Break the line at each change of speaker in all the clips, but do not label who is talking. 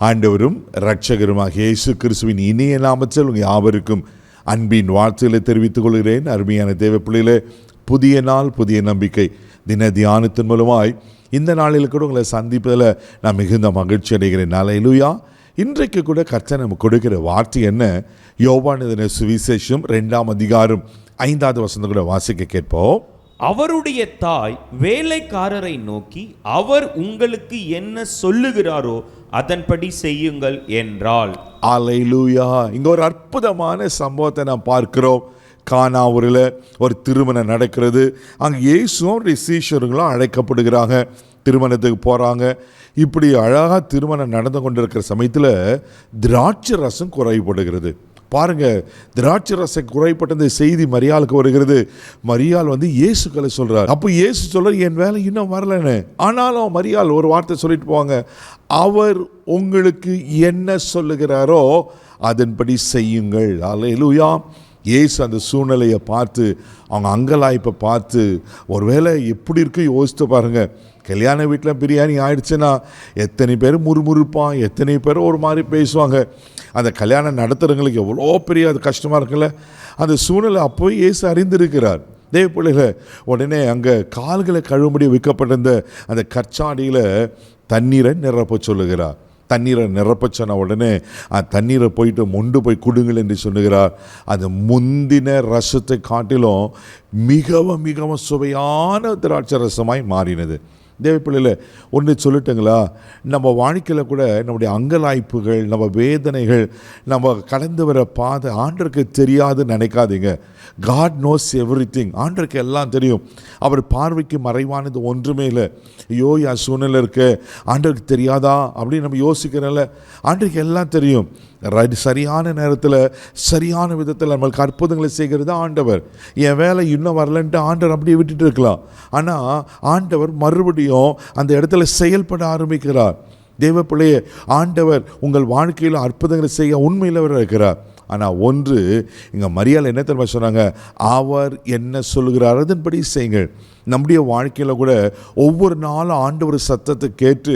ஆண்டவரும் இரட்சகருமாகிய இயேசு கிறிஸ்துவின் இனிய நாமத்தில் உங்கள் யாவருக்கும் அன்பின் வாழ்த்துக்களை தெரிவித்துக் கொள்கிறேன். அருமையான தேவ பிள்ளைகளே, புதிய நாள் புதிய நம்பிக்கை தின தியானத்தின் மூலமாய் இந்த நாளில் கூட உங்களை சந்திப்பதில் நான் மிகுந்த மகிழ்ச்சி அடைகிறேன். அல்லேலூயா. இன்றைக்கு கூட கர்த்தர் நமக்கு கொடுக்கிற வார்த்தை என்ன? யோவான் எழுதின சுவிசேஷம் 2ஆம் அதிகாரம் 5வது வசனம் கூட வாசிக்க கேட்போம்.
அவருடைய தாய் வேலைக்காரரை நோக்கி, அவர் உங்களுக்கு என்ன சொல்லுகிறாரோ அதன்படி செய்யுங்கள் என்றாள்.
அல்லேலூயா. இங்க ஒரு அற்புதமான சம்பவத்தை நாம் பார்க்கிறோம். கானாவூரில் ஒரு திருமணம் நடக்கிறது. அங்கே இயேசுவும் சீஷர்களும் அழைக்கப்படுகிறாங்க. திருமணத்துக்கு போகிறாங்க. இப்படி அழகாக திருமணம் நடந்து கொண்டிருக்கிற சமயத்தில் திராட்சை ரசம் குறைபடுகிறது. பாருங்க, திராட்சை ரசம் குறைப்பட்ட செய்தி மரியாளுக்கு வருகிறது. மரியாள் இயேசுக்களை சொல்றார். அப்போ இயேசு சொல்றார், என் வேலை இன்னும் வரலன்னு. ஆனாலும் மரியாள் ஒரு வார்த்தை சொல்லிட்டு போவாங்க, அவர் உங்களுக்கு என்ன சொல்லுகிறாரோ அதன்படி செய்யுங்கள். அல்லேலூயா. இயேசு அந்த சூழ்நிலையை பார்த்து, அவங்க அங்கலாய்ப்பை பார்த்து, ஒருவேளை எப்படி இருக்கு யோசித்து பாருங்க. கல்யாண வீட்டில் பிரியாணி ஆயிடுச்சுன்னா எத்தனை பேர் முறுமுறுப்பான், எத்தனை பேர் ஒரு மாதிரி பேசுவாங்க. அந்த கல்யாணம் நடத்துகிறவங்களுக்கு எவ்வளோ பெரிய அது கஷ்டமாக இருக்குல்ல. அந்த சூழ்நிலை அப்போ இயேசு அறிந்திருக்கிறார். தேவ பிள்ளைகளை, உடனே அங்கே கால்களை கழுவும்படி வைக்கப்பட்டிருந்த அந்த கற்சாடியில் தண்ணீரை நிரப்ப சொல்லுகிறார். தண்ணீரை நிரப்ப சொன்ன உடனே தண்ணீரை போயிட்டு மொண்டு போய் குடுங்கள் என்று சொல்லுகிறார். அது முந்தின ரசத்தை காட்டிலும் மிகவும் மிகவும் சுவையான திராட்சை ரசமாய் மாறினது. தேவ பிள்ளையில் ஒன்று சொல்லட்டுங்களா, நம்ம வாழ்க்கையில் கூட நம்முடைய அங்கலாய்ப்புகள், நம்ம வேதனைகள், நம்ம கடந்து வர பாதை ஆண்டருக்கு தெரியாதுன்னு நினைக்காதீங்க. God nose everything. ஆண்டருக்கு எல்லாம் தெரியும். அவர் பார்வைக்கு மறைவானது ஒன்றுமே இல்லை. ஐயோ, என் சூழ்நிலை இருக்க ஆண்டருக்கு தெரியாதா அப்படின்னு நம்ம யோசிக்கிறோம்ல. ஆண்டருக்கு எல்லாம் தெரியும். சரியான நேரத்தில் சரியான விதத்தில் நம்மளுக்கு அற்புதங்களை செய்கிறது ஆண்டவர். என் வேலை இன்னும் வரலன்ட்டு ஆண்டவர் அப்படியே விட்டுட்டு இருக்கலாம். ஆனால் ஆண்டவர் மறுபடியும் அந்த இடத்துல செயல்பட ஆரம்பிக்கிறார். தேவ பிள்ளையே, ஆண்டவர் உங்கள் வாழ்க்கையில் அற்புதங்களை செய்ய உண்மையில் இருக்கிறார். ஆனால் ஒன்று, இங்கே மரியாள் என்ன தெரியுமா சொன்னாங்க? அவர் என்ன சொல்லுகிறார் அதன்படி செய்யுங்கள். நம்முடைய வாழ்க்கையில் கூட ஒவ்வொரு நாளும் ஆண்டவர் சத்தத்தை கேட்டு,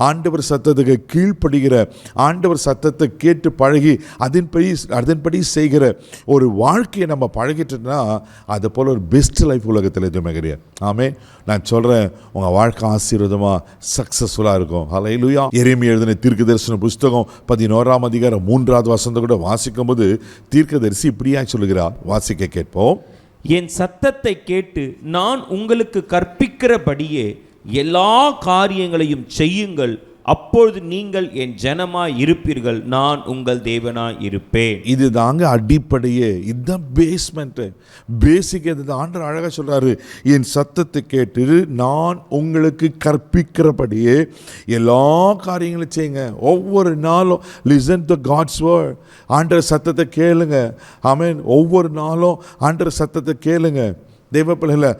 ஆண்டவர் சத்தத்துக்கு கீழ்ப்படுகிற, ஆண்டவர் சத்தத்தை கேட்டு பழகி அதன்படி செய்கிற ஒரு வாழ்க்கையை நம்ம பழகிட்டோம்னா அது போல் ஒரு பெஸ்ட் லைஃப் உலகத்தில் எதுவுமே கிடையாது. ஆமே, நான் சொல்கிறேன், உங்கள் வாழ்க்கை ஆசீர்வாதமாக சக்ஸஸ்ஃபுல்லாக இருக்கும். அல்லேலூயா. எரேமியா எழுதின தீர்க்கதரிசன புஸ்தகம் 11ஆம் அதிகாரம் 3வது வசனத்தை கூட வாசிக்கும் போது தீர்க்கதரிசி இப்படியா சொல்லுகிறார். வாசிக்க கேட்போம்.
என் சத்தத்தை கேட்டு நான் உங்களுக்கு கற்பிக்கிறபடியே எல்லா காரியங்களையும் செய்யுங்கள், அப்பொழுது நீங்கள் என் ஜனமாய் இருப்பீர்கள், நான் உங்கள் தேவனாய் இருப்பேன்.
இது தாங்க அடிப்படையே, இதுதான் பேஸ்மெண்ட்டு, பேசிக். இது ஆண்டவர் அழகாக சொல்கிறாரு, என் சத்தத்தை கேட்டு நான் உங்களுக்கு கற்பிக்கிறபடியே எல்லா காரியங்களும் செய்யுங்க. ஒவ்வொரு நாளும் லிசன் டு காட்ஸ் வேர்ட். ஆண்டவர் சத்தத்தை கேளுங்க. ஆமென். ஒவ்வொரு நாளும் ஆண்டவர் சத்தத்தை கேளுங்க. தெய்வ பிள்ளைகளை,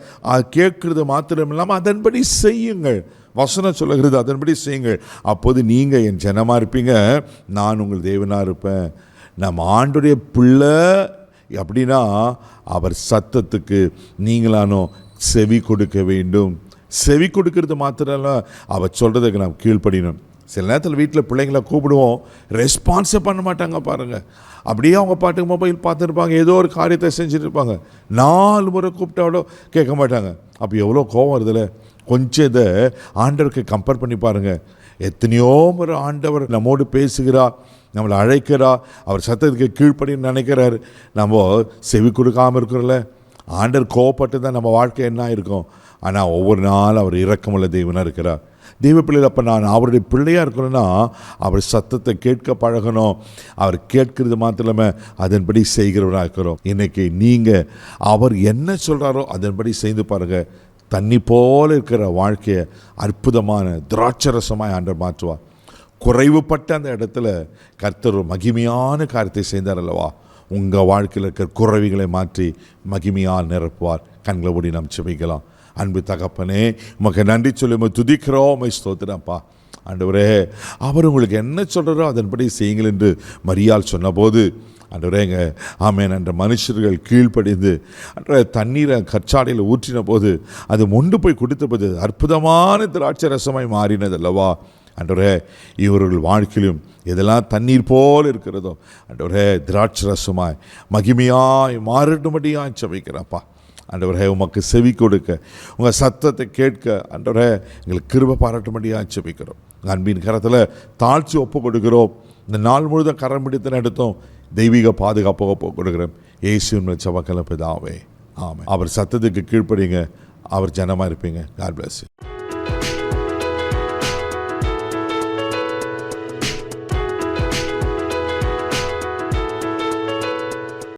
கேட்கறது மாத்திரம் இல்லாமல் அதன்படி செய்யுங்கள். வசனம் சொல்லுகிறது, அதன்படி செய்யுங்கள். அப்போது நீங்கள் என் ஜனமாக இருப்பீங்க, நான் உங்கள் தேவனாக இருப்பேன். நம்ம ஆண்டுடைய பிள்ளை அப்படின்னா அவர் சத்தத்துக்கு நீங்களானோ செவி கொடுக்க வேண்டும். செவி கொடுக்கறது மாத்திரம் இல்லை, அவர் சொல்கிறதுக்கு நாம் கீழ்ப்படியணும். சில நேரத்தில் வீட்டில் பிள்ளைங்களை கூப்பிடுவோம், ரெஸ்பான்ஸே பண்ண மாட்டாங்க பாருங்கள். அப்படியே அவங்க பாட்டுக்கு மொபைல் பார்த்துருப்பாங்க, ஏதோ ஒரு காரியத்தை செஞ்சுட்டு இருப்பாங்க. 4 முறை கூப்பிட்டாலோ கேட்க மாட்டாங்க. அப்போ எவ்வளோ கோபம் வருதில்ல. கொஞ்சம் இதை ஆண்டவருக்கு கம்பேர் பண்ணி பாருங்கள். எத்தனையோ முறை ஆண்டவர் நம்மோடு பேசுகிறார், நம்மளை அழைக்கிறார், அவர் சத்தத்துக்கு கீழ்ப்படின்னு நினைக்கிறார். நம்ம செவி கொடுக்காமல் இருக்கிறோம்ல. ஆண்டவர் கோவப்பட்டு தான் நம்ம வாழ்க்கை என்ன இருக்கும். ஆனால் ஒவ்வொரு நாளும் அவர் இரக்கமுள்ள தெய்வனாக இருக்கிறார். தெய்வ பிள்ளைகள், அப்போ நான் அவருடைய பிள்ளையாக இருக்கணும்னா அவர் சத்தத்தை கேட்க பழகணும். அவர் கேட்கறது மாத்திரம் இல்லாமல் அதன்படி செய்கிறவராக இருக்கிறோம். இன்றைக்கி நீங்கள் அவர் என்ன சொல்கிறாரோ அதன்படி செய்து பாருங்கள். தண்ணி போல் இருக்கிற வாழ்க்கையை அற்புதமான திராட்சரசமாய் ஆண்டவர் மாற்றுவார். குறைவுபட்ட அந்த இடத்துல கர்த்தர் மகிமையான காரியத்தை செய்தார் அல்லவா? உங்கள் வாழ்க்கையில் இருக்கிற குறைவுகளை மாற்றி மகிமையால் நிரப்புவார். கண்களை மூடி நாம் செபிக்கலாம். அன்பு தகப்பனே, உமக்கு நன்றி சொல்லி துதிக்கிறோம், உம்மை ஸ்தோத்திரம்ப்பா. ஆண்டவரே, அவர் உங்களுக்கு என்ன சொல்கிறாரோ அதன்படி செய்யுங்கள் என்று மரியாள் சொன்னபோது ஆண்டவரேங்க ஆமேன் என்ற மனுஷர்கள் கீழ்ப்படிந்து அன்ற தண்ணீரை கற்சாடையில் ஊற்றின போது அது மொண்டு போய் குடித்த போது அற்புதமான திராட்சை ரசமாய் மாறினது அல்லவா? ஆண்டவரே இவர்கள் வாழ்க்கையிலும் எதெல்லாம் தண்ணீர் போல் இருக்கிறதோ ஆண்டவரே திராட்சரசமாய் மகிமையாய் மாறட்டும்படியாய் ஜெபிக்கிறப்பா. ஆண்டவரே உமக்கு செவி கொடுக்க, உங்கள் சத்தத்தை கேட்க ஆண்டவரே எங்களுக்கு கிருபை பாராட்டும்படியாக ஜெபிக்கிறோம். அன்பின் கரத்தில் தாழ்ச்சி ஒப்பு கொடுக்கிறோம். இந்த நாள் முழுதும் கரம் பிடித்து நடத்தும் தெய்வீக பாதுகாப்பாக ஒப்பு கொடுக்கிறோம். இயேசுவின் ஜெபக்கல பிதாவே, ஆமென். அவர் சத்தத்துக்கு கீழ்ப்படிங்க, அவர் ஜனமாக இருப்பீங்க. God bless you.